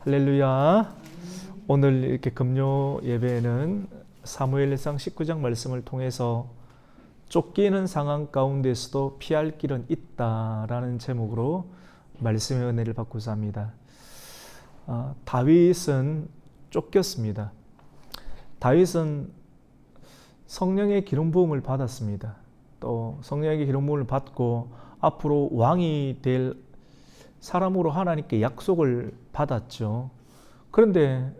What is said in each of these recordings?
할렐루야. 오늘 이렇게 금요 예배는 사무엘상 19장 말씀을 통해서 쫓기는 상황 가운데서도 피할 길은 있다라는 제목으로 말씀의 은혜를 받고자 합니다. 다윗은 쫓겼습니다. 다윗은 성령의 기름 부음을 받았습니다. 또 성령의 기름 부음을 받고 앞으로 왕이 될 사람으로 하나님께 약속을 받았죠. 그런데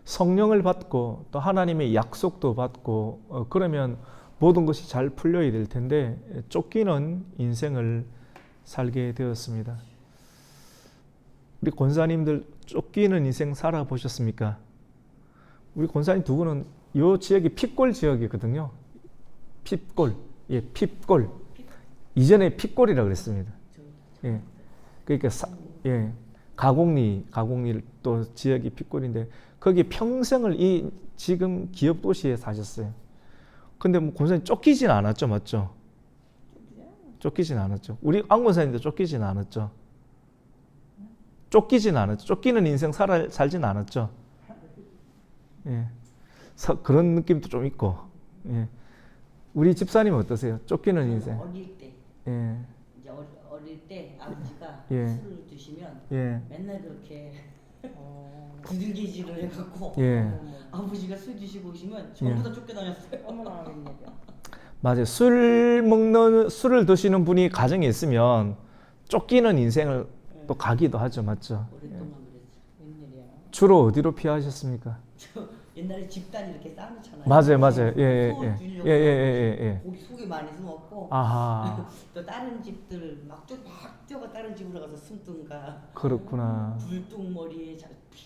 성령을 받고 또 하나님의 약속도 받고 그러면 모든 것이 잘 풀려야 될 텐데 쫓기는 인생을 살게 되었습니다. 우리 권사님들 쫓기는 인생 살아보셨습니까? 우리 권사님 두 분은 이 지역이 핍골 지역이거든요. 핍골. 예, 핍골. 이전에 핍골이라고 그랬습니다. 예. 그러니까 가곡리 또 지역이 핍골인데 거기 평생을 이 지금 기업 도시에 사셨어요. 근데 뭐 권사님 쫓기진 않았죠, 맞죠? 쫓기진 않았죠. 우리 안 권사님도 쫓기진 않았죠. 쫓기진 않았죠. 쫓기는 인생 살진 않았죠. 예. 그런 느낌도 좀 있고. 예. 우리 집사님은 어떠세요? 쫓기는 인생. 어릴 때. 예. 이제 어릴 때 아버지가 예. 술을 드시면 예. 맨날 그렇게 구들기질을 해갖고 예. 아버지가 술 드시고 오시면 전부 다 쫓겨다녔어요. 어머나 웬일이야. 맞아요. 술을 드시는 분이 가정에 있으면 쫓기는 인생을 또 가기도 하죠, 맞죠? 오랫동안 그랬지. 웬일이야. 주로 어디로 피하셨습니까? 옛날에 집단 이렇게 쌓아놓잖아요. 맞아요. 예. 고기 속이 많이 숨었고. 아하. 또 다른 집들 막 뛰어가 다른 집으로 가서 숨든가. 그렇구나. 굴뚝머리에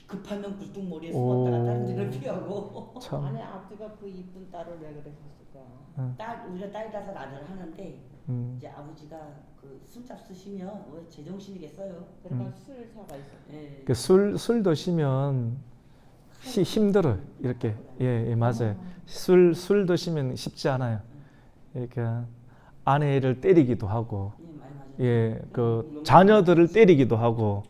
급한 놈 굴뚝머리에 숨었다가 다른 데를 피하고. 참. 아니 아버지가 그 이쁜 딸을 왜 그랬었을까? 우리가 딸이라서 아들을 하는데 이제 아버지가 그 술잡 쓰시면 왜 제정신이겠어요. 그러니까 술사가 있어. 예. 술 드시면 힘들어요. 이렇게. 예, 맞아요. 술 드시면 쉽지 않아요. 그러니까 아내를 때리기도 하고, 예, 그 자녀들을 때리기도 하고,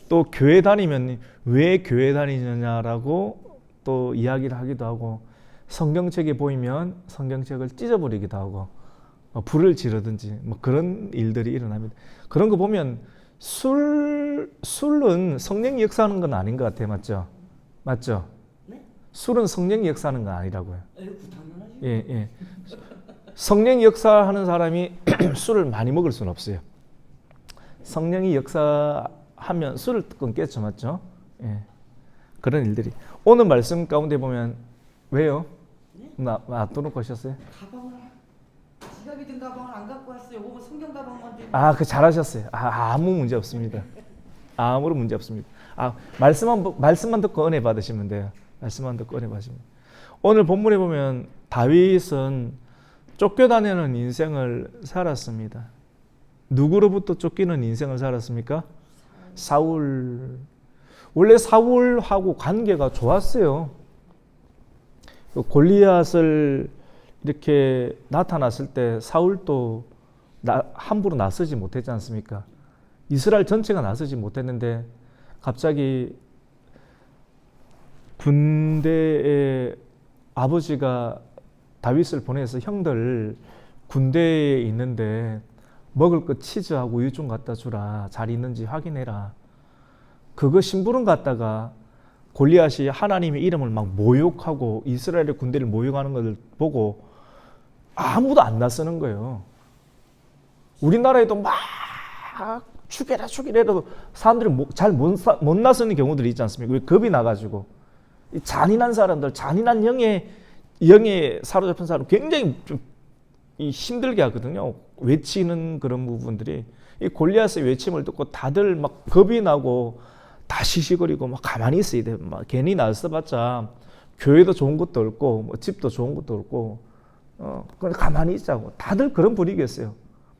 또 교회 다니면 왜 교회 다니느냐라고 또 이야기를 하기도 하고, 성경책에 보이면 성경책을 찢어버리기도 하고, 불을 지르든지 뭐 그런 일들이 일어납니다. 그런 거 보면 술은 성령이 역사하는 건 아닌 것 같아요, 맞죠? 맞죠? 네? 술은 성령이 역사하는 건 아니라고요. 당연하죠. 예. 성령이 역사하는 사람이 술을 많이 먹을 수는 없어요. 성령이 역사하면 술을 끊겠죠, 맞죠? 예. 그런 일들이 오늘 말씀 가운데 보면 왜요? 네? 놔두고 오셨어요? 지갑이든 가방을 안 갖고 왔어요. 오고 성경 가방만 들고. 그 잘하셨어요. 아무 문제 없습니다. 아무런 문제 없습니다. 말씀만 듣고 은혜 받으시면 돼요. 말씀만 듣고 은혜 받으시면 돼요. 오늘 본문에 보면 다윗은 쫓겨다니는 인생을 살았습니다. 누구로부터 쫓기는 인생을 살았습니까? 사울. 원래 사울하고 관계가 좋았어요. 골리앗을 이렇게 나타났을 때 사울도 함부로 나서지 못했지 않습니까? 이스라엘 전체가 나서지 못했는데 갑자기 군대에 아버지가 다윗을 보내서 형들 군대에 있는데 먹을 것 치즈하고 우유 좀 갖다 주라. 잘 있는지 확인해라. 그거 심부름 갖다가 골리앗이 하나님의 이름을 막 모욕하고 이스라엘의 군대를 모욕하는 것을 보고 아무도 안 나서는 거예요. 우리나라에도 막 죽여라 해도 사람들이 잘 못 나서는 경우들이 있지 않습니까? 왜 겁이 나가지고 잔인한 사람들, 잔인한 영에 사로잡힌 사람 굉장히 좀 힘들게 하거든요. 외치는 그런 부분들이 이 골리앗의 외침을 듣고 다들 막 겁이 나고 다 시시거리고 막 가만히 있어야 돼. 막 괜히 나서봤자 교회도 좋은 것도 없고 뭐 집도 좋은 것도 없고 그냥 가만히 있자고 다들 그런 분위기였어요.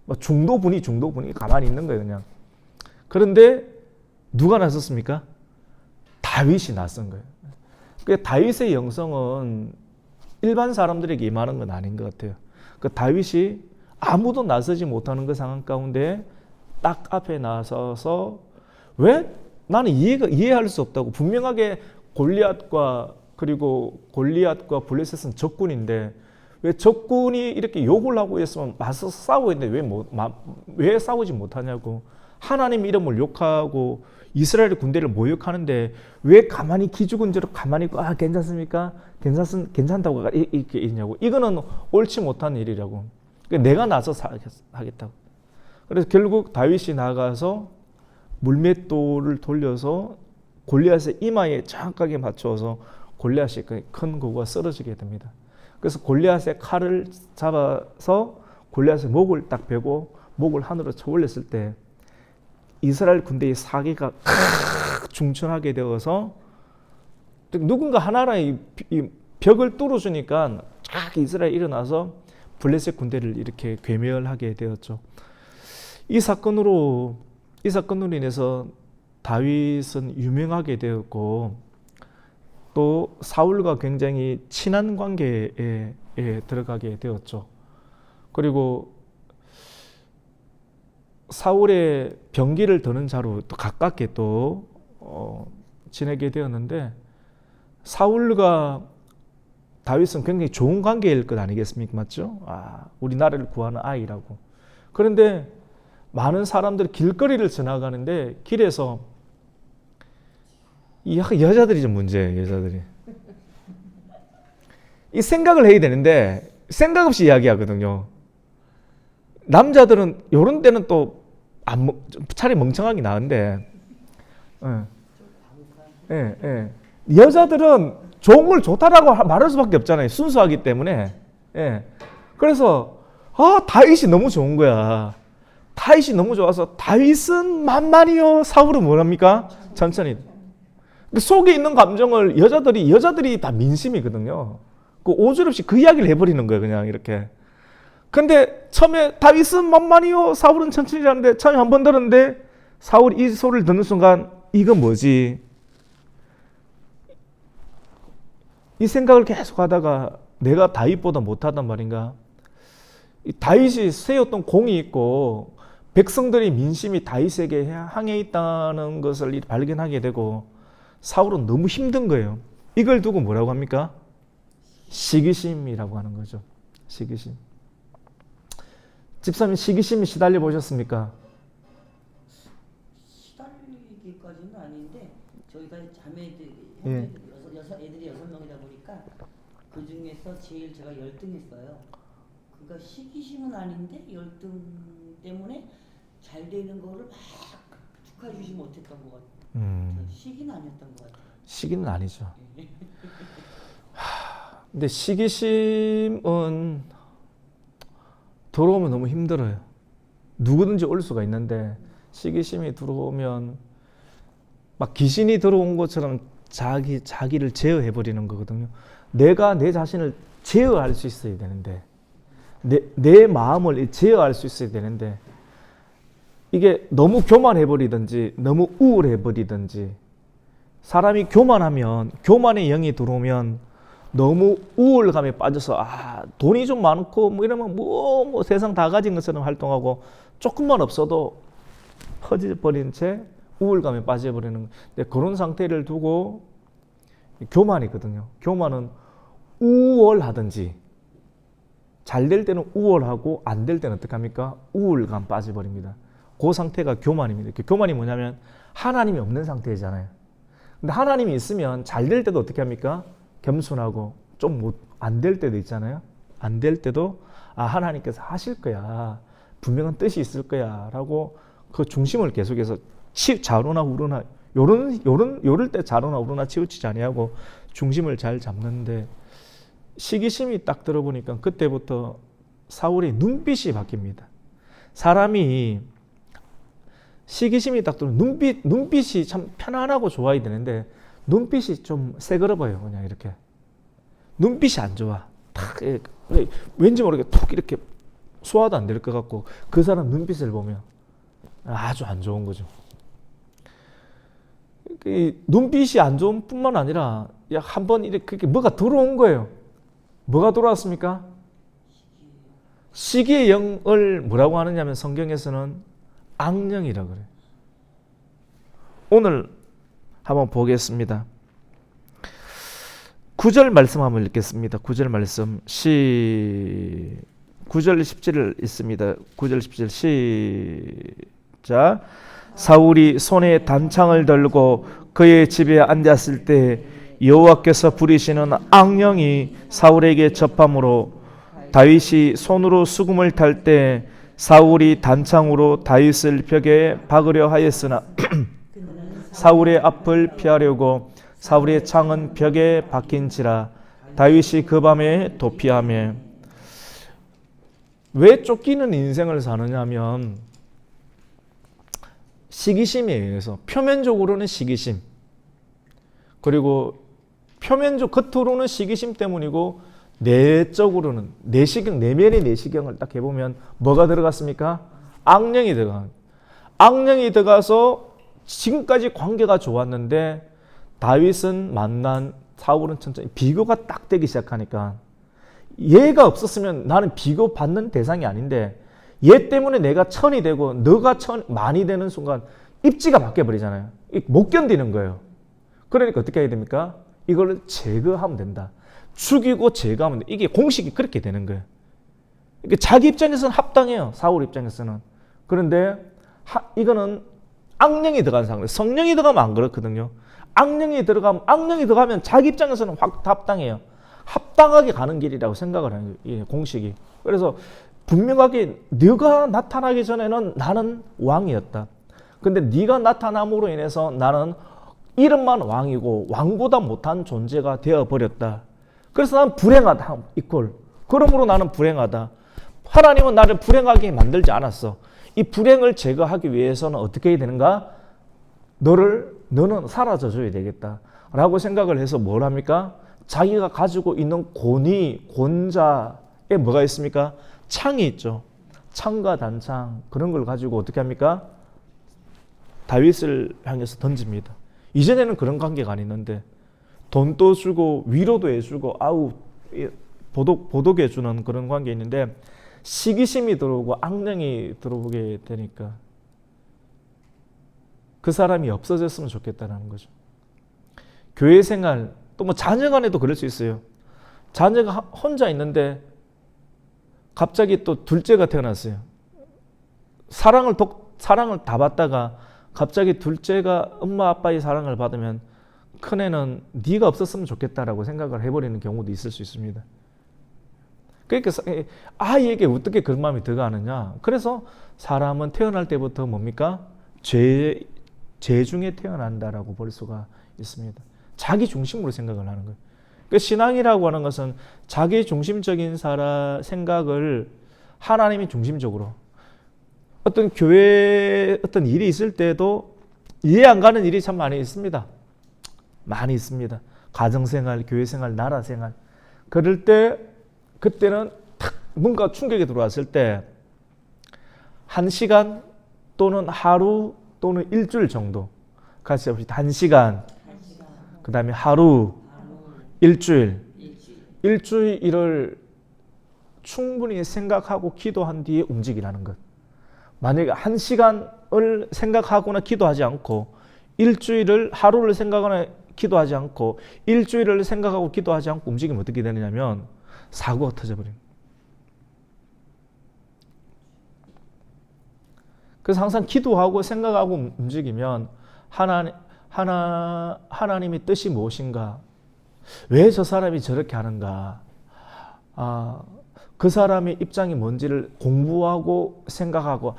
뭐 중도분이 가만히 있는 거예요, 그냥. 그런데 누가 나섰습니까? 다윗이 나선 거예요. 그 다윗의 영성은 일반 사람들에게 임하는 건 아닌 것 같아요. 그 다윗이 아무도 나서지 못하는 그 상황 가운데 딱 앞에 나서서 왜 나는 이해할 수 없다고. 분명하게 골리앗과 블레셋은 적군인데 왜 적군이 이렇게 욕을 하고 있으면 맞서 싸워야 되는데 왜 싸우지 못하냐고. 하나님 이름을 욕하고 이스라엘 군대를 모욕하는데 왜 가만히 기죽은 채로 가만히 있고 괜찮습니까? 괜찮다고 이렇게 있냐고. 이거는 옳지 못한 일이라고. 내가 나서서 하겠다고. 그래서 결국 다윗이 나가서 물맷돌을 돌려서 골리앗의 이마에 정확하게 맞춰서 골리앗이 큰 고구가 쓰러지게 됩니다. 그래서 골리앗의 칼을 잡아서 골리앗의 목을 딱 베고 목을 하늘로 쳐 올렸을 때 이스라엘 군대의 사기가 중천하게 되어서 누군가 하나가 이 벽을 뚫어주니까 쫙 이스라엘이 일어나서 블레셋 군대를 이렇게 괴멸하게 되었죠. 이 사건으로 인해서 다윗은 유명하게 되었고 또 사울과 굉장히 친한 관계에 들어가게 되었죠. 그리고 사울의 병기를 드는 자로 또 가깝게 또 지내게 되었는데 사울과 다윗은 굉장히 좋은 관계일 것 아니겠습니까? 맞죠? 우리 나라를 구하는 아이라고. 그런데 많은 사람들이 길거리를 지나가는데 길에서 이 여자들이 좀 문제예요. 여자들이 이 생각을 해야 되는데 생각 없이 이야기하거든요. 남자들은 이런 데는 또 차라리 멍청하게 나은데 여자들은 좋은 걸 좋다라고 말할 수밖에 없잖아요. 순수하기 때문에. 그래서 다윗이 너무 좋은 거야. 다윗이 너무 좋아서 다윗은 만만이요, 사울은 뭐랍니까? 천천히. 속에 있는 감정을 여자들이 다 민심이거든요. 그 오주없이 그 이야기를 해버리는 거예요, 그냥 이렇게. 근데 처음에 다윗은 만만이요, 사울은 천천히라는데 처음에 한 번 들었는데 사울이 이 소리를 듣는 순간 이건 뭐지? 이 생각을 계속 하다가 내가 다윗보다 못하단 말인가? 다윗이 세웠던 공이 있고 백성들의 민심이 다윗에게 향해 있다는 것을 발견하게 되고 사울은 너무 힘든 거예요. 이걸 두고 뭐라고 합니까? 시기심이라고 하는 거죠. 시기심. 집사님 시기심에 시달려 보셨습니까? 시달리기까지는 아닌데 저희가 자매들이 애들이 6명이다 보니까 그 중에서 제일 제가 열등했어요. 그러니까 시기심은 아닌데 열등 때문에 잘 되는 거를 막 축하해 주지 못했던 것 같아요. 시기는 아니었던 것 같아요. 시기는 아니죠. 근데 시기심은 들어오면 너무 힘들어요. 누구든지 올 수가 있는데 시기심이 들어오면 막 귀신이 들어온 것처럼 자기를 제어해버리는 거거든요. 내가 내 자신을 제어할 수 있어야 되는데 내 마음을 제어할 수 있어야 되는데 이게 너무 교만해버리든지 너무 우울해버리든지 사람이 교만하면 교만의 영이 들어오면 너무 우울감에 빠져서 돈이 좀 많고 뭐 이러면 뭐 세상 다 가진 것처럼 활동하고 조금만 없어도 퍼져버린 채 우울감에 빠져버리는 근데 그런 상태를 두고 교만이거든요. 교만은 우월하든지 잘 될 때는 우월하고 안 될 때는 어떻게 합니까? 우울감 빠져버립니다. 그 상태가 교만입니다. 교만이 뭐냐면 하나님이 없는 상태잖아요. 근데 하나님이 있으면 잘 될 때도 어떻게 합니까? 겸손하고 좀 안 될 때도 있잖아요. 안 될 때도 하나님께서 하실 거야. 분명한 뜻이 있을 거야. 라고 그 중심을 계속해서 좌로나 우로나 요럴 때 좌로나 우로나 치우치지 아니하고 중심을 잘 잡는데 시기심이 딱 들어보니까 그때부터 사울의 눈빛이 바뀝니다. 사람이 시기심이 딱 들어오면 눈빛이 참 편안하고 좋아야 되는데 눈빛이 좀 새거러 보여. 그냥 이렇게 눈빛이 안 좋아. 탁 왠지 모르게 툭 이렇게 소화도 안 될 것 같고 그 사람 눈빛을 보면 아주 안 좋은 거죠. 눈빛이 안 좋은 뿐만 아니라 한번 이렇게 뭐가 들어온 거예요. 뭐가 들어왔습니까? 시기의 영을 뭐라고 하느냐면 성경에서는 악령이라고 그래요. 오늘 한번 보겠습니다. 9절 말씀 한번 읽겠습니다. 9절 말씀 9절 10절 있습니다. 9절 10절 시작. 사울이 손에 단창을 들고 그의 집에 앉았을 때 여호와께서 부리시는 악령이 사울에게 접함으로 다윗이 손으로 수금을 탈 때 사울이 단창으로 다윗을 벽에 박으려 하였으나 사울의 앞을 피하려고 사울의 창은 벽에 박힌지라 다윗이 그 밤에 도피하며. 왜 쫓기는 인생을 사느냐면 시기심에 의해서, 표면적으로는 시기심, 그리고 겉으로는 시기심 때문이고 내적으로는 내면의 내시경을 딱 해보면 뭐가 들어갔습니까? 악령이 들어가서 지금까지 관계가 좋았는데 다윗은 만난 사울은 천천히 비교가 딱 되기 시작하니까, 얘가 없었으면 나는 비교받는 대상이 아닌데 얘 때문에 내가 천이 되고 너가 만이 되는 순간 입지가 바뀌어버리잖아요. 못 견디는 거예요. 그러니까 어떻게 해야 됩니까? 이걸 제거하면 된다. 죽이고 제거하면 돼. 이게 공식이 그렇게 되는 거예요. 그러니까 자기 입장에서는 합당해요. 사울 입장에서는. 그런데 이거는 악령이 들어간 상황. 성령이 들어가면 안 그렇거든요. 악령이 들어가면 자기 입장에서는 합당해요. 합당하게 가는 길이라고 생각을 하는 거예요. 공식이. 그래서 분명하게 네가 나타나기 전에는 나는 왕이었다. 근데 네가 나타남으로 인해서 나는 이름만 왕이고 왕보다 못한 존재가 되어버렸다. 그래서 나는 불행하다. 이꼴. 그러므로 나는 불행하다. 하나님은 나를 불행하게 만들지 않았어. 이 불행을 제거하기 위해서는 어떻게 해야 되는가? 너는 사라져줘야 되겠다. 라고 생각을 해서 뭘 합니까? 자기가 가지고 있는 권자에 뭐가 있습니까? 창이 있죠. 창과 단창, 그런 걸 가지고 어떻게 합니까? 다윗을 향해서 던집니다. 이전에는 그런 관계가 아니었는데 돈도 주고 위로도 해주고 보독해주는 그런 관계 있는데 시기심이 들어오고 악령이 들어오게 되니까 그 사람이 없어졌으면 좋겠다는 거죠. 교회 생활, 또 뭐 자녀 간에도 그럴 수 있어요. 자녀가 혼자 있는데 갑자기 또 둘째가 태어났어요. 사랑을 다 받다가 갑자기 둘째가 엄마 아빠의 사랑을 받으면 큰애는 네가 없었으면 좋겠다라고 생각을 해버리는 경우도 있을 수 있습니다. 그러니까 아이에게 어떻게 그런 마음이 들어가느냐. 그래서 사람은 태어날 때부터 뭡니까? 죄 중에 태어난다라고 볼 수가 있습니다. 자기 중심으로 생각을 하는 거예요. 그러니까 신앙이라고 하는 것은 자기 중심적인 생각을 하나님이 중심적으로, 어떤 교회에 어떤 일이 있을 때도 이해 안 가는 일이 참 많이 있습니다. 많이 있습니다. 가정생활, 교회생활, 나라생활. 그럴 때 그때는 탁 뭔가 충격이 들어왔을 때 1시간 또는 하루 또는 일주일 정도 같이 해봅시다. 1시간, 그 다음에 하루, 일주일을 충분히 생각하고 기도한 뒤에 움직이라는 것. 만약에 1시간을 생각하거나 기도하지 않고 하루를 생각하거나 기도하지 않고 일주일을 생각하고 기도하지 않고 움직이면 어떻게 되느냐면 사고가 터져버립니다. 그래서 항상 기도하고 생각하고 움직이면 하나님의 뜻이 무엇인가? 왜 저 사람이 저렇게 하는가? 그 사람의 입장이 뭔지를 공부하고 생각하고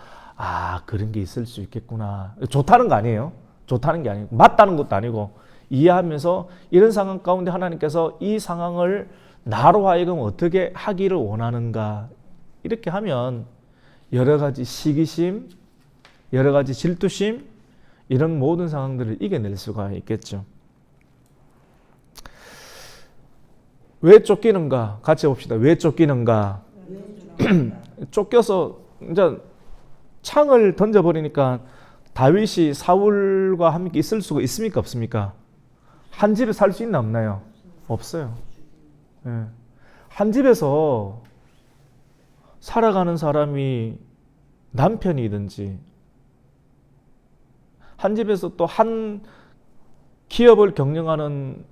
그런 게 있을 수 있겠구나. 좋다는 거 아니에요. 좋다는 게 아니고 맞다는 것도 아니고 이해하면서 이런 상황 가운데 하나님께서 이 상황을 나로 하여금 어떻게 하기를 원하는가, 이렇게 하면 여러 가지 시기심, 여러 가지 질투심, 이런 모든 상황들을 이겨낼 수가 있겠죠. 왜 쫓기는가? 같이 봅시다. 왜 쫓기는가? 쫓겨서 이제 창을 던져버리니까 다윗이 사울과 함께 있을 수가 있습니까? 없습니까? 한 집에 살 수 있나 없나요? 없어요. 네. 한 집에서 살아가는 사람이 남편이든지, 한 집에서 또 한 기업을 경영하는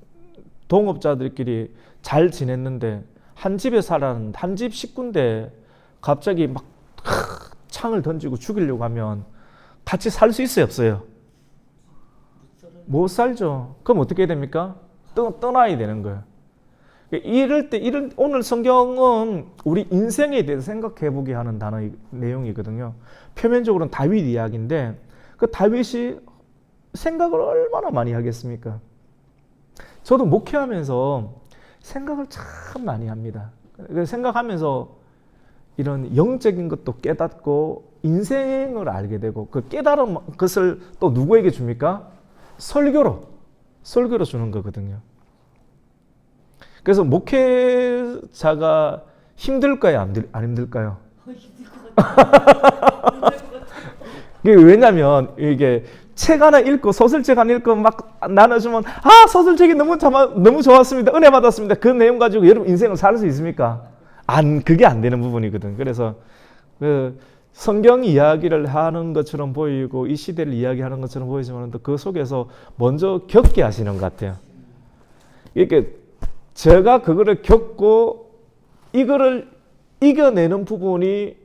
동업자들끼리 잘 지냈는데 한 집에 살았는데 한 집 식구인데 갑자기 막 창을 던지고 죽이려고 하면 같이 살 수 있어요, 없어요? 못 살죠. 그럼 어떻게 해야 됩니까? 떠나야 되는 거예요. 이럴 때 오늘 성경은 우리 인생에 대해서 생각해 보게 하는 내용이거든요. 표면적으로는 다윗 이야기인데 그 다윗이 생각을 얼마나 많이 하겠습니까? 저도 목회하면서 생각을 참 많이 합니다. 생각하면서 이런 영적인 것도 깨닫고 인생을 알게 되고 그 깨달은 것을 또 누구에게 줍니까? 설교로 주는 거거든요. 그래서 목회자가 힘들까요? 안 힘들까요? 힘들 것 같아요. 왜냐면 이게 책 하나 읽고 소설책 하나 읽고 막 나눠주면 소설책이 너무 좋았습니다. 은혜 받았습니다. 그 내용 가지고 여러분 인생을 살 수 있습니까? 그게 안 되는 부분이거든. 그래서 성경 이야기를 하는 것처럼 보이고 이 시대를 이야기하는 것처럼 보이지만 그 속에서 먼저 겪게 하시는 것 같아요. 이렇게 제가 그거를 겪고 이거를 이겨내는 부분이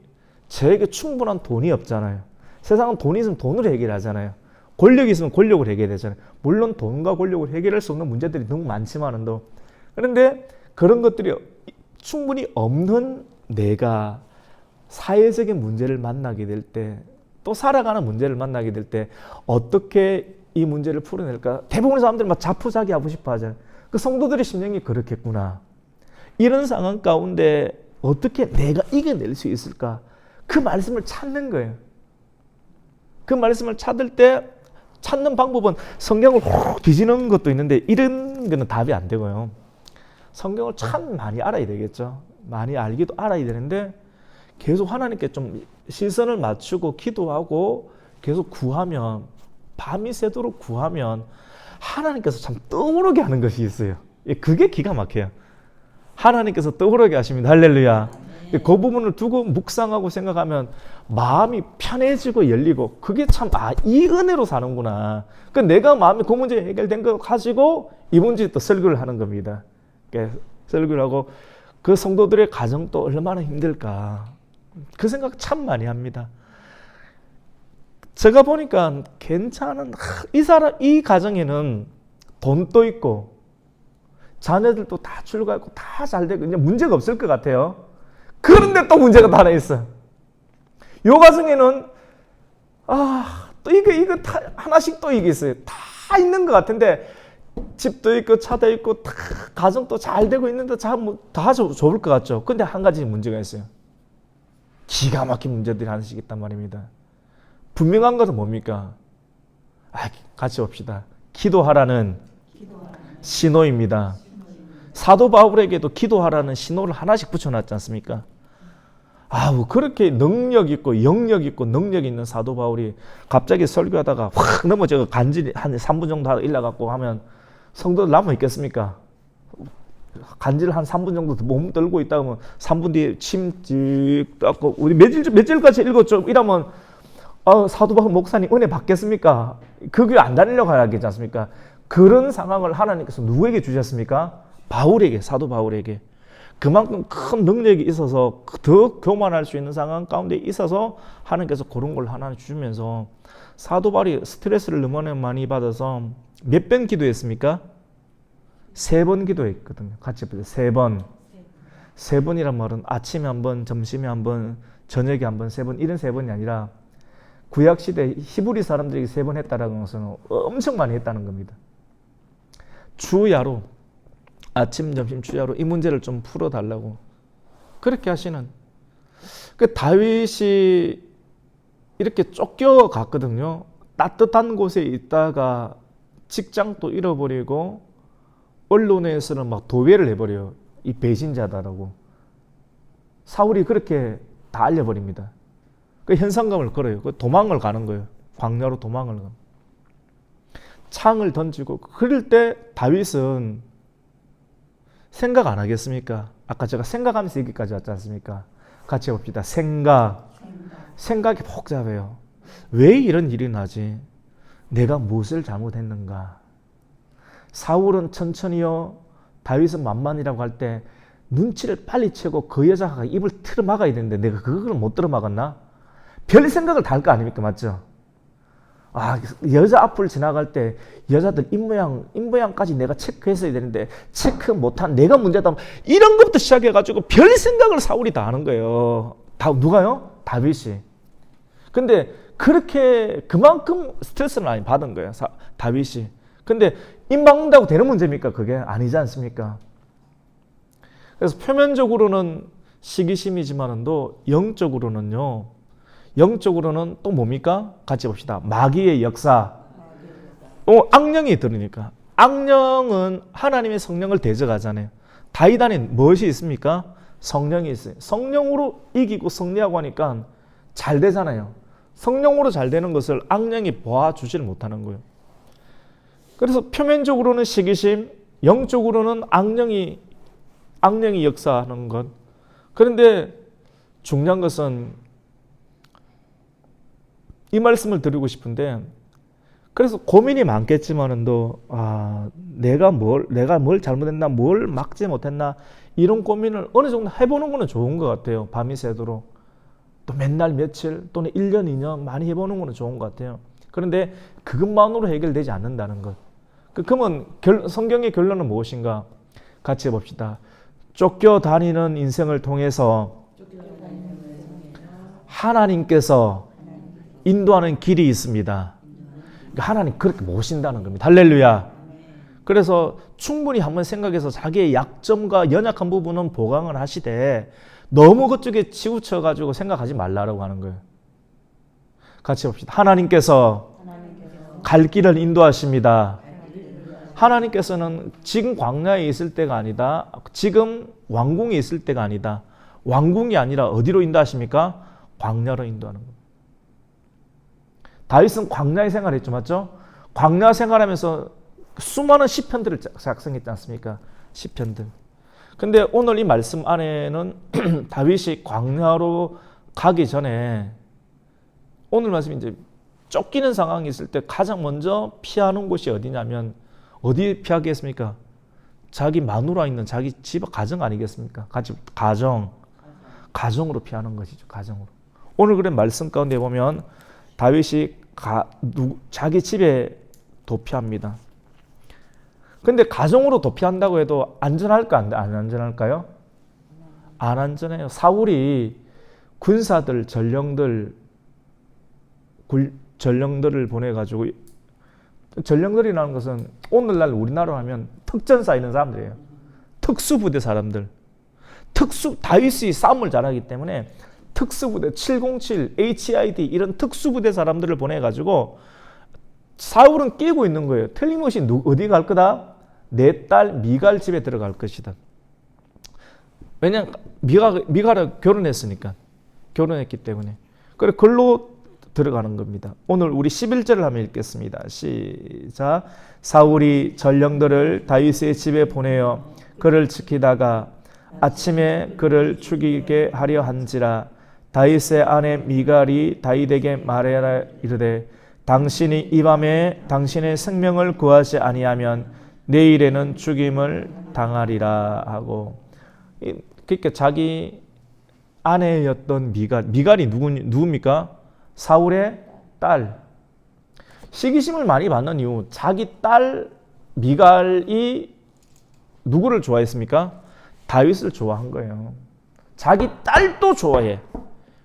저에게 충분한 돈이 없잖아요. 세상은 돈이 있으면 돈으로 해결하잖아요. 권력이 있으면 권력을 해결되잖아요. 물론 돈과 권력을 해결할 수 없는 문제들이 너무 많지만도 그런데 그런 것들이 충분히 없는 내가 사회적인 문제를 만나게 될 때 또 살아가는 문제를 만나게 될 때 어떻게 이 문제를 풀어낼까? 대부분의 사람들이 막 자포자기하고 싶어 하잖아요. 그 성도들의 심령이 그렇겠구나. 이런 상황 가운데 어떻게 내가 이겨낼 수 있을까? 그 말씀을 찾는 거예요. 그 말씀을 찾을 때 찾는 방법은 성경을 뒤지는 것도 있는데 이런 거는 답이 안 되고요. 성경을 참 많이 알아야 되겠죠. 많이 알기도 알아야 되는데 계속 하나님께 좀 시선을 맞추고 기도하고 계속 구하면 밤이 새도록 구하면 하나님께서 참 떠오르게 하는 것이 있어요. 그게 기가 막혀요. 하나님께서 떠오르게 하십니다. 할렐루야. 그 부분을 두고 묵상하고 생각하면 마음이 편해지고 열리고 그게 참 이 은혜로 사는구나. 그 내가 마음이 그 문제 해결된 거 가지고 이 문제 또 설교를 하는 겁니다. 설교를 하고 그 성도들의 가정도 얼마나 힘들까. 그 생각 참 많이 합니다. 제가 보니까 괜찮은 이 가정에는 돈도 있고 자녀들도 다 출가하고 다 잘 되고 그냥 문제가 없을 것 같아요. 그런데 또 문제가 하나 있어. 요 가정에는 또 이거 다 하나씩 또 이게 있어요. 다 있는 것 같은데 집도 있고 차도 있고 다 가정도 잘 되고 있는데 다 좋을 것 같죠. 근데 한 가지 문제가 있어요. 기가 막힌 문제들이 하나씩 있단 말입니다. 분명한 것은 뭡니까? 같이 봅시다. 기도하라는 신호입니다. 사도 바울에게도 기도하라는 신호를 하나씩 붙여놨지 않습니까? 그렇게 능력 있고 영역 있고 능력 있는 사도 바울이 갑자기 설교하다가 확 넘어져 간질이 한 3분 정도 하다 일어나갖고 하면 성도들 남아 있겠습니까? 간질 한 3분 정도 몸 떨고 있다 하면 3분 뒤에 침찍 닦고 우리 며칠까지 읽었죠? 이러면 사도 바울 목사님 은혜 받겠습니까? 그 교회 안 다니려고 하겠지 않습니까? 그런 상황을 하나님께서 누구에게 주셨습니까? 바울에게, 사도 바울에게. 그만큼 큰 능력이 있어서 더 교만할 수 있는 상황 가운데 있어서 하나님께서 그런 걸 하나 주면서 사도 바울이 스트레스를 너무나 많이 받아서 몇 번 기도했습니까? 3번 기도했거든요. 같이 보세요. 3번. 3번이란 말은 아침에 한 번, 점심에 한 번, 저녁에 한 번, 3번 이런 3번이 아니라 구약시대 히브리 사람들에게 3번 했다라는 것은 엄청 많이 했다는 겁니다. 주야로 아침, 점심, 주야로 이 문제를 좀 풀어달라고 그렇게 하시는 그 다윗이 이렇게 쫓겨갔거든요. 따뜻한 곳에 있다가 직장도 잃어버리고 언론에서는 막 도외를 해버려요. 이 배신자다라고. 사울이 그렇게 다 알려버립니다. 그 현상감을 걸어요. 그 도망을 가는 거예요. 광야로 도망을 가는. 창을 던지고 그럴 때 다윗은 생각 안 하겠습니까? 아까 제가 생각하면서 여기까지 왔지 않습니까? 같이 봅시다. 생각이 복잡해요. 왜 이런 일이 나지? 내가 무엇을 잘못했는가? 사울은 천천히요, 다윗은 만만이라고 할 때 눈치를 빨리 채고 그 여자가 입을 틀어 막아야 되는데 내가 그걸 못 들어 막았나? 별 생각을 다 할 거 아닙니까? 맞죠? 아, 여자 앞을 지나갈 때 여자들 입모양까지 내가 체크했어야 되는데 체크 못한 내가 문제다. 이런 것부터 시작해가지고 별 생각을 사울이 다 하는 거예요. 다 누가요? 다윗이. 근데 그렇게 그만큼 스트레스를 많이 받은 거예요. 다윗이. 근데 입 막는다고 되는 문제입니까? 그게 아니지 않습니까? 그래서 표면적으로는 시기심이지만도 영적으로는요. 영적으로는 또 뭡니까? 같이 봅시다. 마귀의 역사. 악령이 들으니까. 악령은 하나님의 성령을 대적하잖아요. 다윗 안에 무엇이 있습니까? 성령이 있어요. 성령으로 이기고 승리하고 하니까 잘 되잖아요. 성령으로 잘 되는 것을 악령이 보아주지를 못하는 거예요. 그래서 표면적으로는 시기심, 영적으로는 악령이 역사하는 것. 그런데 중요한 것은 이 말씀을 드리고 싶은데, 그래서 고민이 많겠지만은도 내가 뭘 잘못했나, 뭘 막지 못했나, 이런 고민을 어느 정도 해보는 거는 좋은 것 같아요. 밤이 새도록 또 맨날 며칠 또는 1년 2년 많이 해보는 거는 좋은 것 같아요. 그런데 그것만으로 해결되지 않는다는 것. 그러면 성경의 결론은 무엇인가? 같이 해봅시다. 쫓겨다니는 인생을 통해서 하나님께서 인도하는 길이 있습니다. 하나님 그렇게 모신다는 겁니다. 할렐루야. 그래서 충분히 한번 생각해서 자기의 약점과 연약한 부분은 보강을 하시되 너무 그쪽에 치우쳐가지고 생각하지 말라고 하는 거예요. 같이 봅시다. 하나님께서 갈 길을 인도하십니다. 하나님께서는 지금 광야에 있을 때가 아니다. 지금 왕궁에 있을 때가 아니다. 왕궁이 아니라 어디로 인도하십니까? 광야로 인도하는 겁니다. 다윗은 광야에 생활했죠. 맞죠? 광야 생활하면서 수많은 시편들을 작성했지 않습니까? 시편들. 근데 오늘 이 말씀 안에는 다윗이 광야로 가기 전에 오늘 말씀이 이제 쫓기는 상황이 있을 때 가장 먼저 피하는 곳이 어디냐면 어디 피하겠습니까? 자기 마누라 있는 자기 집 가정 아니겠습니까? 가정으로 피하는 것이죠. 가정으로. 오늘 그런 말씀 가운데 보면 다윗이 자기 집에 도피합니다. 근데 가정으로 도피한다고 해도 안전할까? 안 안전할까요? 안 안전해요. 사울이 군사들, 전령들을 보내가지고, 전령들이라는 것은 오늘날 우리나라로 하면 특전사 있는 사람들이에요. 특수부대 사람들. 다윗이 싸움을 잘하기 때문에 특수부대 707, HID 이런 특수부대 사람들을 보내가지고 사울은 깨고 있는 거예요. 틀림없이 어디 갈 거다? 내 딸 미갈 집에 들어갈 것이다. 왜냐하면 미갈은 결혼했으니까. 결혼했기 때문에. 그래 글로 들어가는 겁니다. 오늘 우리 11절을 한번 읽겠습니다. 시작. 사울이 전령들을 다윗의 집에 보내어 그를 지키다가 아침에 그를 죽이게 하려 한지라. 다윗의 아내 미갈이 다윗에게 말하여 이르되 당신이 이 밤에 당신의 생명을 구하지 아니하면 내일에는 죽임을 당하리라 하고. 그러니까 자기 아내였던 미갈이 누굽니까? 사울의 딸. 시기심을 많이 받는 이유, 자기 딸 미갈이 누구를 좋아했습니까? 다윗을 좋아한 거예요. 자기 딸도 좋아해.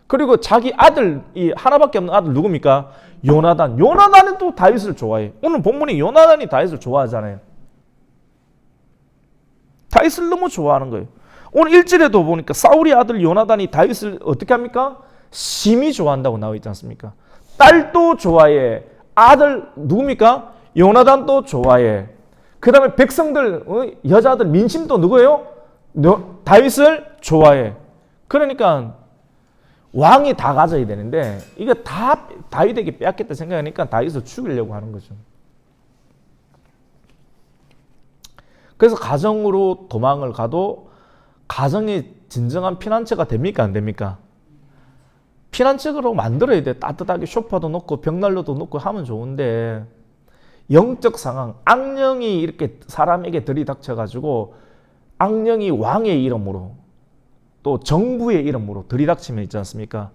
그리고 자기 아들, 이 하나밖에 없는 아들 누굽니까? 요나단. 요나단은 또 다윗을 좋아해. 오늘 본문이 요나단이 다윗을 좋아하잖아요. 다윗을 너무 좋아하는 거예요. 오늘 1절에도 보니까 사울의 아들 요나단이 다윗을 어떻게 합니까? 심히 좋아한다고 나와 있지 않습니까? 딸도 좋아해. 아들 누굽니까? 요나단도 좋아해. 그 다음에 백성들, 여자들 민심도 누구예요? 다윗을 좋아해. 그러니까 왕이 다 가져야 되는데 이거 다 다윗에게 빼앗겠다 생각하니까 다윗을 죽이려고 하는 거죠. 그래서 가정으로 도망을 가도 가정이 진정한 피난처가 됩니까? 안 됩니까? 피난처로 만들어야 돼. 따뜻하게 소파도 놓고 벽난로도 놓고 하면 좋은데 영적 상황, 악령이 이렇게 사람에게 들이닥쳐가지고 악령이 왕의 이름으로 또 정부의 이름으로 들이닥치면 있지 않습니까?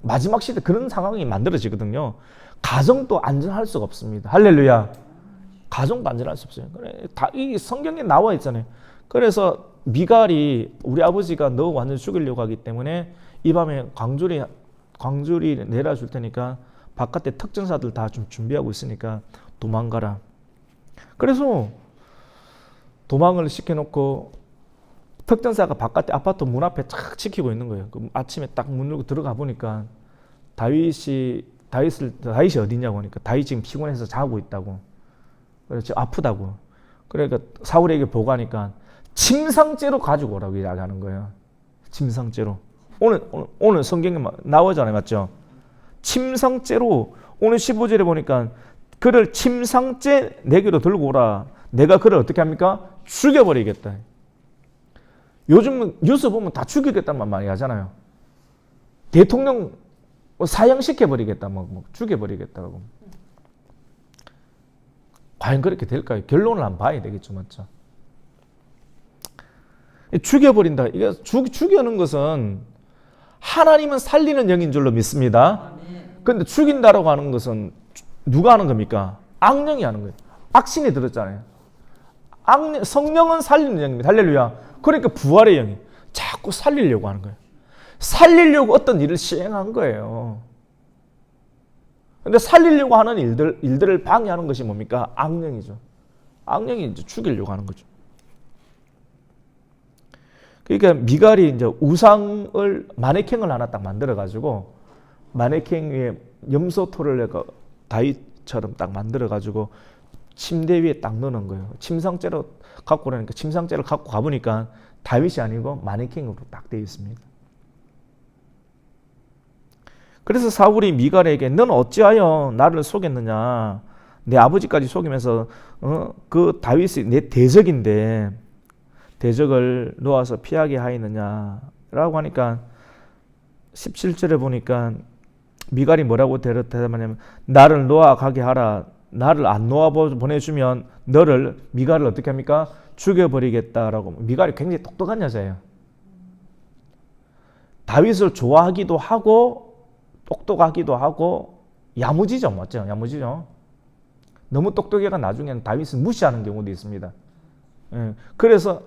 마지막 시대 그런 상황이 만들어지거든요. 가정도 안전할 수가 없습니다. 할렐루야. 가정도 안전할 수 없어요. 그래, 다 이 성경에 나와 있잖아요. 그래서 미갈이 우리 아버지가 너 완전 죽이려고 하기 때문에 이 밤에 광주리 내려줄 테니까 바깥에 특전사들 다 좀 준비하고 있으니까 도망가라. 그래서 도망을 시켜놓고 특전사가 바깥에 아파트 문 앞에 착 지키고 있는 거예요. 그럼 아침에 딱 문 열고 들어가 보니까 다윗이 어디냐고 하니까 다윗이 지금 피곤해서 자고 있다고. 그래서 아프다고. 그러니까 사울에게 보고하니까 침상째로 가지고 오라고 이야기하는 거예요. 침상째로. 오늘 성경에 나오잖아요. 맞죠? 침상째로 오늘 15절에 보니까 그를 침상째 내게로 들고 오라. 내가 그를 어떻게 합니까? 죽여버리겠다. 요즘 뉴스 보면 다 죽이겠다는 말 많이 하잖아요. 대통령 사형시켜버리겠다. 뭐 죽여버리겠다고. 과연 그렇게 될까요? 결론을 한번 봐야 되겠죠. 맞죠? 죽여버린다. 이게 죽여는 것은 하나님은 살리는 영인 줄로 믿습니다. 그런데 죽인다라고 하는 것은 누가 하는 겁니까? 악령이 하는 거예요. 악신이 들었잖아요. 성령은 살리는 영입니다. 할렐루야. 그러니까 부활의 영이 자꾸 살리려고 하는 거예요. 살리려고 어떤 일을 시행한 거예요. 근데 살리려고 하는 일들을 방해하는 것이 뭡니까? 악령이죠. 악령이 이제 죽이려고 하는 거죠. 그러니까 미갈이 이제 우상을 마네킹을 하나 딱 만들어 가지고 마네킹 위에 염소토를 다윗처럼 딱 만들어 가지고 침대 위에 딱 넣는 거예요. 침상째로 갖고 오라니까 침상째를 갖고 가보니까 다윗이 아니고 마네킹으로 딱 되어 있습니다. 그래서 사울이 미갈에게 너는 어찌하여 나를 속였느냐? 내 아버지까지 속이면서 그 다윗이 내 대적인데 대적을 놓아서 피하게 하였느냐라고 하니까 17절에 보니까 미갈이 뭐라고 대답하냐면 나를 놓아 가게 하라. 나를 안 놓아 보내주면 너를 미갈을 어떻게 합니까? 죽여버리겠다라고. 미갈이 굉장히 똑똑한 여자예요. 다윗을 좋아하기도 하고 똑똑하기도 하고 야무지죠. 맞죠? 야무지죠. 너무 똑똑해가 나중에는 다윗을 무시하는 경우도 있습니다. 그래서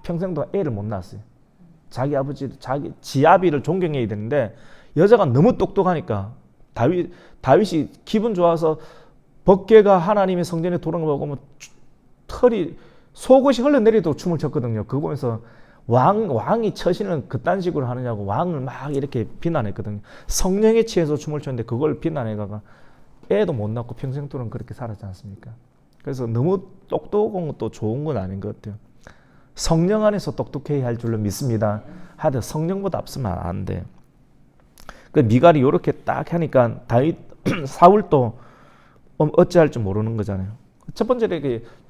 평생도 애를 못 낳았어요. 자기 아버지, 지아비를 존경해야 되는데 여자가 너무 똑똑하니까 다윗이 기분 좋아서 법궤가 하나님의 성전에 돌아온 거 보면 털이 속옷이 흘러내리도 춤을 췄거든요. 그거 보면서 왕이 처신은 그딴 식으로 하느냐고 왕을 막 이렇게 비난했거든요. 성령에 취해서 춤을 췄는데 그걸 비난해가 애도 못 낳고 평생 동안 그렇게 살았지 않습니까? 그래서 너무 똑똑한 것도 좋은 건 아닌 것 같아요. 성령 안에서 똑똑해야 할 줄로 믿습니다. 하여튼 성령보다 앞서면 안 돼. 그 미갈이 이렇게 딱 하니까 사울도 어찌할 줄 모르는 거잖아요. 첫 번째로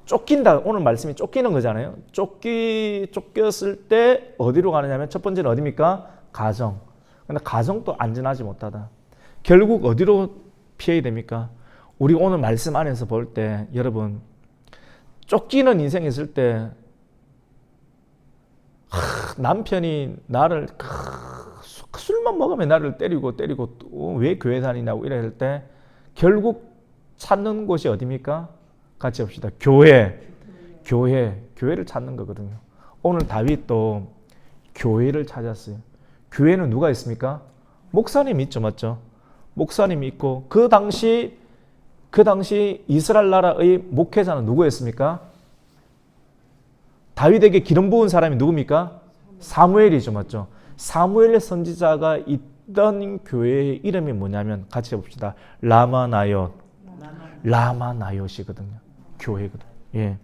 쫓긴다. 오늘 말씀이 쫓기는 거잖아요. 쫓겼을 때 어디로 가느냐면 첫 번째는 어디입니까? 가정. 근데 가정도 안전하지 못하다. 결국 어디로 피해야 됩니까? 우리 오늘 말씀 안에서 볼 때 여러분 쫓기는 인생이 있을 때 남편이 나를 술만 먹으면 나를 때리고 왜 교회 다니냐고 이럴 때 결국 찾는 곳이 어디입니까? 같이 봅시다. 교회를 찾는 거거든요. 오늘 다윗도 교회를 찾았어요. 교회는 누가 있습니까? 목사님 있죠, 맞죠? 목사님 있고 그 당시 이스라엘 나라의 목회자는 누구였습니까? 다윗에게 기름 부은 사람이 누굽니까? 사무엘이죠, 맞죠? 사무엘의 선지자가 있던 교회의 이름이 뭐냐면 같이 해봅시다. 라마나옅이거든요. 교회거든요. 예.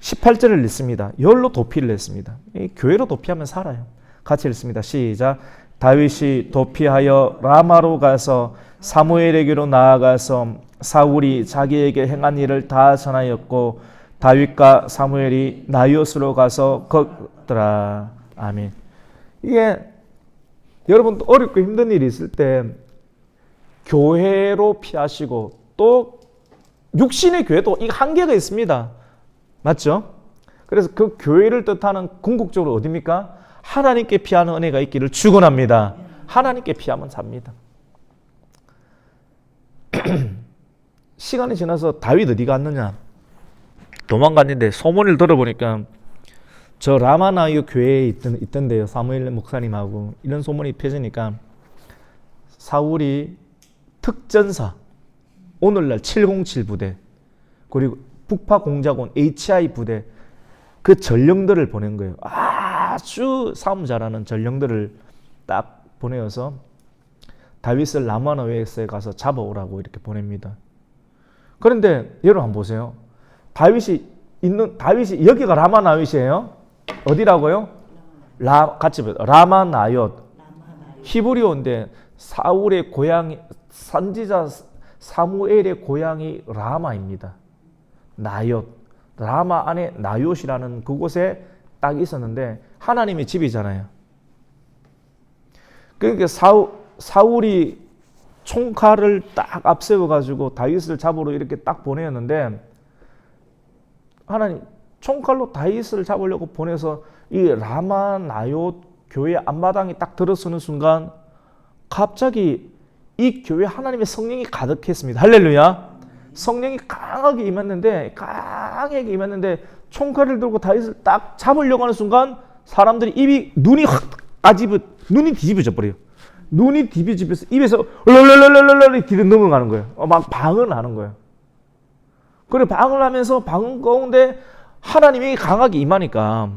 18절을 읽습니다. 열로 도피를 했습니다. 교회로 도피하면 살아요. 같이 읽습니다. 시작. 다윗이 도피하여 라마로 가서 사무엘에게로 나아가서 사울이 자기에게 행한 일을 다 전하였고 다윗과 사무엘이 나이옷으로 가서 걷더라. 아멘. 이게 여러분 어렵고 힘든 일이 있을 때 교회로 피하시고 또 육신의 교회도 이 한계가 있습니다. 맞죠? 그래서 그 교회를 뜻하는 궁극적으로 어디입니까? 하나님께 피하는 은혜가 있기를 축원합니다. 하나님께 피하면 삽니다. 시간이 지나서 다윗 어디 갔느냐? 도망갔는데 소문을 들어보니까 저 라마나요 교회에 있던데요. 사무엘 목사님하고 이런 소문이 펴지니까 사울이 특전사 오늘날 707 부대 그리고 북파 공작원 HI 부대 그 전령들을 보낸 거예요. 아주 싸움 잘하는 전령들을 딱 보내어서 다윗을 라마나요에 가서 잡아오라고 이렇게 보냅니다. 그런데 여러분 한번 보세요. 다윗이 여기가 라마나요이에요. 어디라고요? 같이 보세요. 라마나요. 히브리어인데 사울의 고향이 선지자 사무엘의 고향이 라마입니다. 나옅. 라마 안에 나옅이라는 그곳에 딱 있었는데 하나님의 집이잖아요. 그러니까 사울이 총칼을 딱 앞세워 가지고 다윗을 잡으러 이렇게 딱 보내었는데 하나님 총칼로 다윗을 잡으려고 보내서 이 라마 나옅 교회 앞마당이 딱 들어서는 순간 갑자기 이 교회 하나님의 성령이 가득했습니다. 할렐루야. 성령이 강하게 임했는데 총칼을 들고 다윗을 딱 잡으려고 하는 순간 사람들이 눈이 뒤집어져 버려요. 눈이 뒤집어져서 입에서 럴럴럴럴럴 뒤로 넘어가는 거예요. 막 방언을 하는 거예요. 그래 방언을 하면서 방언 가운데 하나님이 강하게 임하니까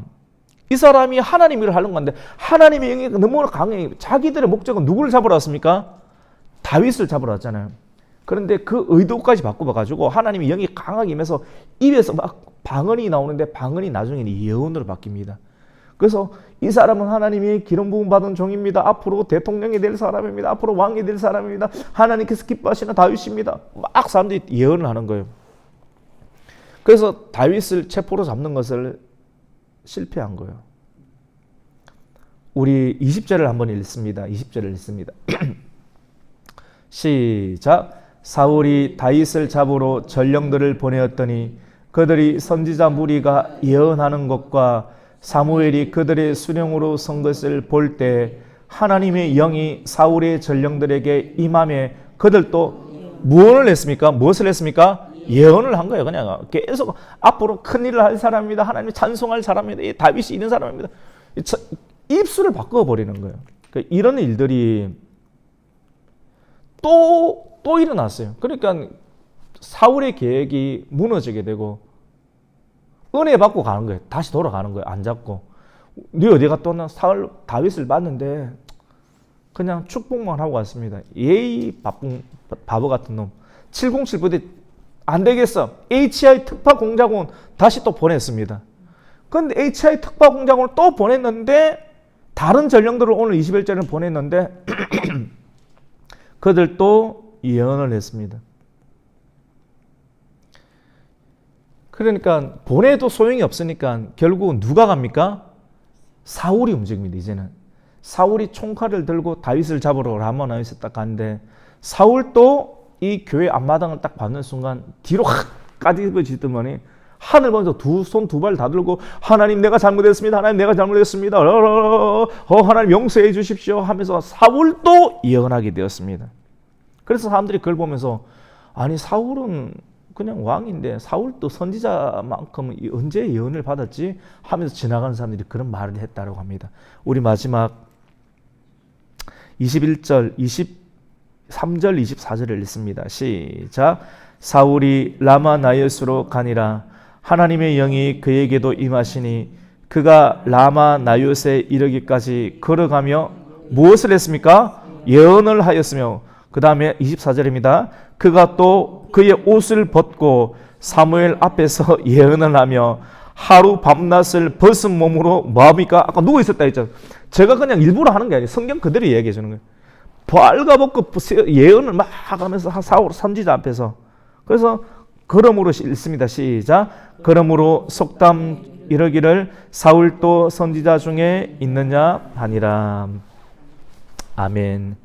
이 사람이 하나님 일을 하는 건데 하나님의 영이 너무나 강해. 자기들의 목적은 누구를 잡으러 왔습니까? 다윗을 잡으러 왔잖아요. 그런데 그 의도까지 바꿔봐가지고 하나님의 영이 강하게 임해서 입에서 막 방언이 나오는데 방언이 나중에는 예언으로 바뀝니다. 그래서 이 사람은 하나님이 기름 부음 받은 종입니다. 앞으로 대통령이 될 사람입니다. 앞으로 왕이 될 사람입니다. 하나님께서 기뻐하시는 다윗입니다. 막 사람들이 예언을 하는 거예요. 그래서 다윗을 체포로 잡는 것을 실패한 거예요. 우리 20절을 한번 읽습니다. 20절을 읽습니다. 시작. 사울이 다윗을 잡으러 전령들을 보내었더니 그들이 선지자 무리가 예언하는 것과 사무엘이 그들의 수령으로 선 것을 볼 때 하나님의 영이 사울의 전령들에게 임함에 그들도 무엇을 했습니까? 무엇을 했습니까? 예언을 한 거예요. 그냥 계속 앞으로 큰 일을 할 사람입니다. 하나님을 찬송할 사람입니다. 다윗이 이런 사람입니다. 입술을 바꿔버리는 거예요. 이런 일들이 또 일어났어요. 그러니까 사울의 계획이 무너지게 되고 은혜 받고 가는 거예요. 다시 돌아가는 거예요. 안 잡고. 네 어디 갔다 왔나? 다윗을 봤는데 그냥 축복만 하고 왔습니다. 예의 바보 같은 놈. 707 부대 안 되겠어. HI 특파 공작원 다시 또 보냈습니다. 그런데 HI 특파 공작원을 또 보냈는데 다른 전령들을 오늘 21절을 보냈는데 그들도 예언을 했습니다. 그러니까 보내도 소용이 없으니까 결국은 누가 갑니까? 사울이 움직입니다. 이제는 사울이 총칼을 들고 다윗을 잡으러 라마나요에 딱 가는데 사울도 이 교회 앞마당을 딱 받는 순간 뒤로 확 까집어지더니 하늘 먼저 손 두 발 다 들고 하나님 내가 잘못했습니다. 하나님 내가 잘못했습니다. 하나님 용서해 주십시오 하면서 사울도 예언하게 되었습니다. 그래서 사람들이 그걸 보면서 아니 사울은 그냥 왕인데 사울도 선지자만큼 언제 예언을 받았지 하면서 지나가는 사람들이 그런 말을 했다고 합니다. 우리 마지막 21절, 23절, 24절을 읽습니다. 시작. 사울이 라마나옅으로 가니라. 하나님의 영이 그에게도 임하시니 그가 라마나옅에 이르기까지 걸어가며 무엇을 했습니까? 예언을 하였으며 그 다음에 24절입니다. 그가 또 그의 옷을 벗고 사무엘 앞에서 예언을 하며 하루 밤낮을 벗은 몸으로 뭐합니까? 아까 누워 있었다 했죠. 제가 그냥 일부러 하는 게 아니에요. 성경 그대로 얘기해 주는 거예요. 발가벗고 예언을 막 하면서 사울 선지자 앞에서. 그래서 그러므로 읽습니다. 시작. 그러므로 속담 이르기를 사울도 선지자 중에 있느냐 하니라. 아멘.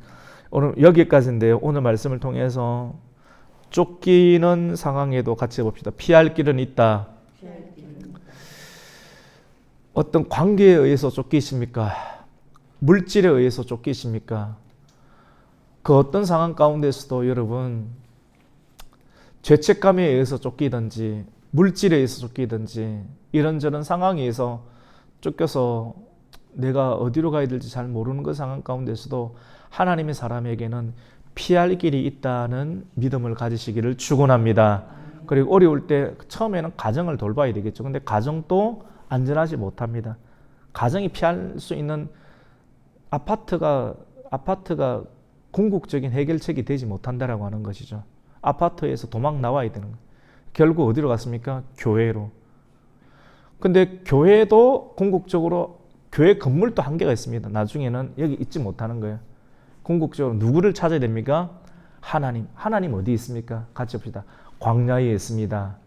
오늘 여기까지인데요. 오늘 말씀을 통해서 쫓기는 상황에도 같이 봅시다. 피할 길은 있다. 피할 길은 어떤 관계에 의해서 쫓기십니까? 물질에 의해서 쫓기십니까? 그 어떤 상황 가운데서도 여러분 죄책감에 의해서 쫓기든지 물질에 의해서 쫓기든지 이런저런 상황에 의해서 쫓겨서 내가 어디로 가야 될지 잘 모르는 그 상황 가운데서도 하나님의 사람에게는 피할 길이 있다는 믿음을 가지시기를 축원합니다. 그리고 어려울 때 처음에는 가정을 돌봐야 되겠죠. 근데 가정도 안전하지 못합니다. 가정이 피할 수 있는 아파트가 궁극적인 해결책이 되지 못한다라고 하는 것이죠. 아파트에서 도망 나와야 되는 거예요. 결국 어디로 갔습니까? 교회로. 근데 교회도 궁극적으로 교회 건물도 한계가 있습니다. 나중에는 여기 있지 못하는 거예요. 궁극적으로 누구를 찾아야 됩니까? 하나님. 하나님 어디 있습니까? 같이 봅시다. 광야에 있습니다.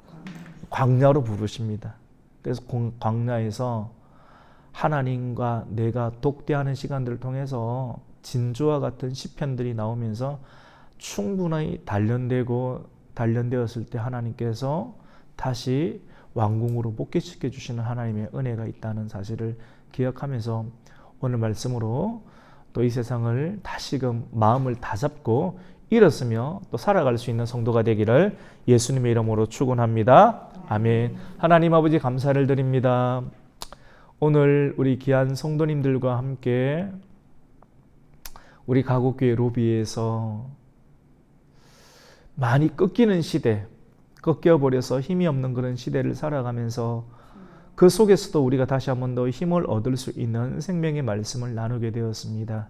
광야로 부르십니다. 그래서 광야에서 하나님과 내가 독대하는 시간들을 통해서 진주와 같은 시편들이 나오면서 충분히 단련되었을 때 하나님께서 다시 왕궁으로 복귀시켜 주시는 하나님의 은혜가 있다는 사실을 기억하면서 오늘 말씀으로 또 이 세상을 다시금 마음을 다잡고 일었으며 또 살아갈 수 있는 성도가 되기를 예수님의 이름으로 축원합니다. 아멘. 하나님 아버지 감사를 드립니다. 오늘 우리 귀한 성도님들과 함께 우리 가곡교회 로비에서 많이 꺾이는 시대, 꺾여버려서 힘이 없는 그런 시대를 살아가면서 그 속에서도 우리가 다시 한 번 더 힘을 얻을 수 있는 생명의 말씀을 나누게 되었습니다.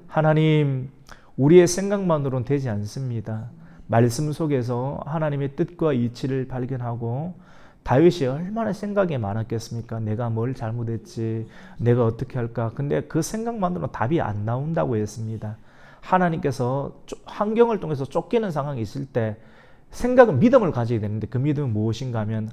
하나님, 우리의 생각만으로는 되지 않습니다. 말씀 속에서 하나님의 뜻과 이치를 발견하고 다윗이 얼마나 생각이 많았겠습니까? 내가 뭘 잘못했지? 내가 어떻게 할까? 근데 그 생각만으로는 답이 안 나온다고 했습니다. 하나님께서 환경을 통해서 쫓기는 상황이 있을 때 생각은 믿음을 가져야 되는데 그 믿음은 무엇인가 하면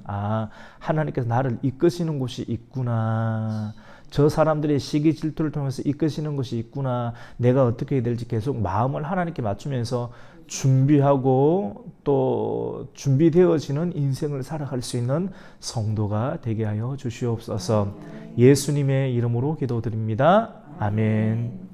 하나님께서 나를 이끄시는 곳이 있구나. 저 사람들의 시기 질투를 통해서 이끄시는 것이 있구나. 내가 어떻게 해야 될지 계속 마음을 하나님께 맞추면서 준비하고 또 준비되어지는 인생을 살아갈 수 있는 성도가 되게 하여 주시옵소서. 예수님의 이름으로 기도드립니다. 아멘.